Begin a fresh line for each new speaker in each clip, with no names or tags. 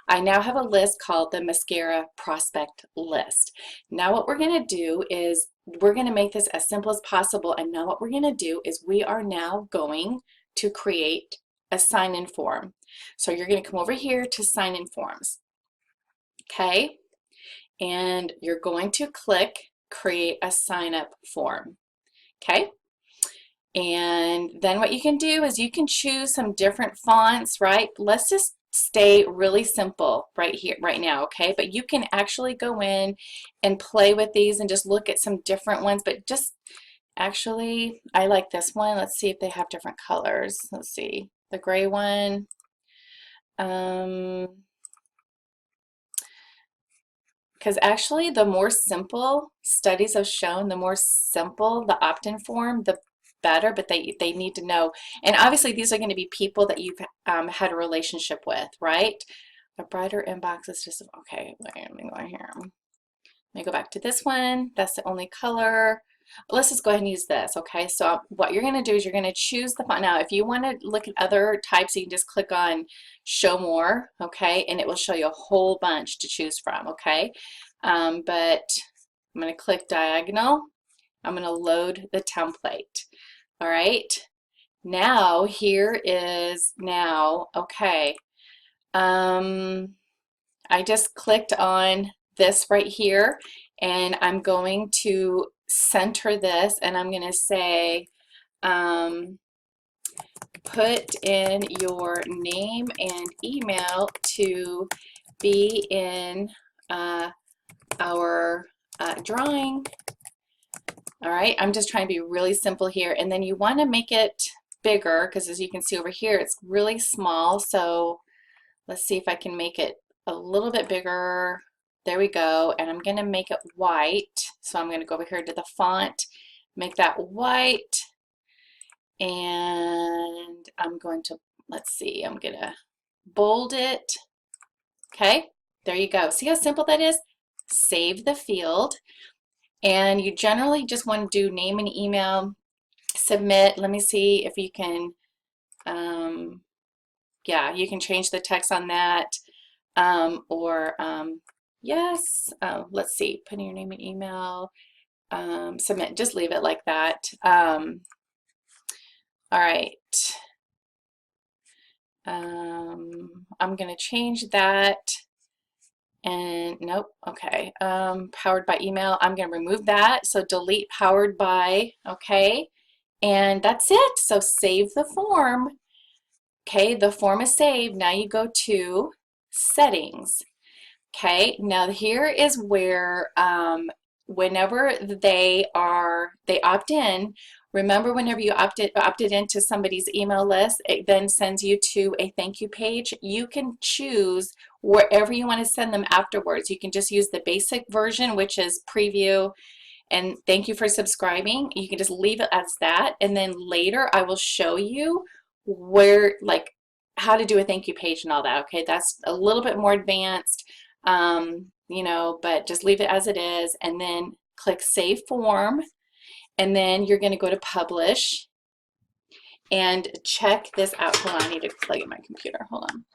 I now have a list called the mascara prospect list. Now what we're going to do is we're going to make this as simple as possible, and now what we're going to do is we are now going to create a sign-in form. So you're going to come over here to sign-in forms, okay? And you're going to click create a sign-up form, okay? And then what you can do is you can choose some different fonts, right? Let's just stay really simple right here, right now, okay? But you can actually go in and play with these and just look at some different ones, but just actually, I like this one. Let's see if they have different colors. Let's see, the gray one. Because actually, the more simple studies have shown, the more simple the opt-in form, the better, but they need to know. And obviously, these are going to be people that you've had a relationship with, right? A brighter inbox is just, okay, let me go here. Let me go back to this one. That's the only color. Let's just go ahead and use this, okay? So what you're going to do is you're going to choose the font. Now, if you want to look at other types, you can just click on Show More, okay? And it will show you a whole bunch to choose from, okay? But I'm going to click Diagonal. I'm going to load the template, all right? Now, here is now, okay. I just clicked on this right here, and I'm going to center this, and I'm going to say, put in your name and email to be in our drawing. All right, I'm just trying to be really simple here, and then you want to make it bigger because as you can see over here, it's really small. So let's see if I can make it a little bit bigger. There we go, and I'm going to make it white. So I'm going to go over here to the font, make that white, and I'm going to, let's see, I'm going to bold it. Okay, there you go. See how simple that is? Save the field, and you generally just want to do name and email, submit. Let me see if you can, yeah, you can change the text on that. Yes, let's see, put in your name and email, submit, just leave it like that. All right, I'm gonna change that, and nope, okay, powered by email, I'm gonna remove that, so delete powered by, okay, and that's it. So save the form. Okay, the form is saved. Now you go to settings. Okay, now here is where whenever they opt in, remember whenever you opted into somebody's email list, it then sends you to a thank you page. You can choose wherever you want to send them afterwards. You can just use the basic version, which is preview and thank you for subscribing. You can just leave it as that, and then later I will show you where, like, how to do a thank you page and all that. Okay, that's a little bit more advanced, you know, but just leave it as it is, and then click Save Form, and then you're going to go to Publish and check this out. Hold on, I need to plug in my computer. Hold on.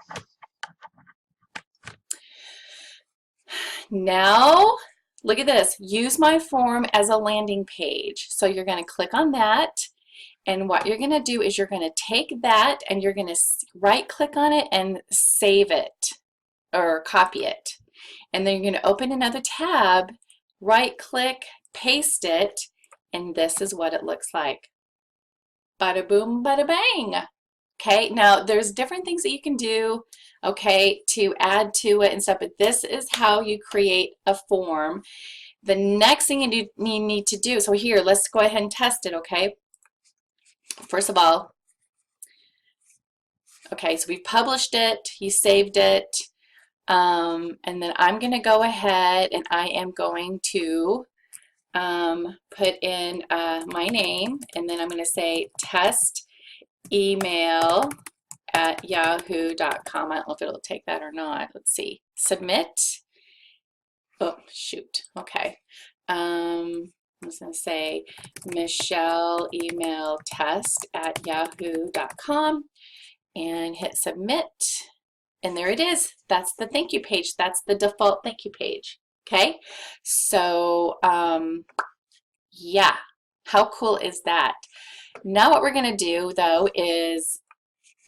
Now, look at this. Use my form as a landing page. So you're going to click on that. And what you're going to do is you're going to take that and you're going to right click on it and save it or copy it. And then you're going to open another tab, right click, paste it, and this is what it looks like. Bada boom, bada bang. Okay, now there's different things that you can do, okay, to add to it and stuff, but this is how you create a form. The next thing you need to do, so here, let's go ahead and test it, okay? First of all, okay, so we've published it, you saved it, and then I'm going to go ahead and I am going to put in my name, and then I'm going to say test email at yahoo.com. I don't know if it'll take that or not. Let's see. Submit. Oh, shoot. Okay. I was going to say Michelle email test at yahoo.com and hit submit. And there it is. That's the thank you page. That's the default thank you page. Okay, so yeah, how cool is that? Now what we're going to do though is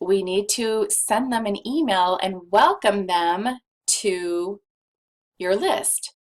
we need to send them an email and welcome them to your list.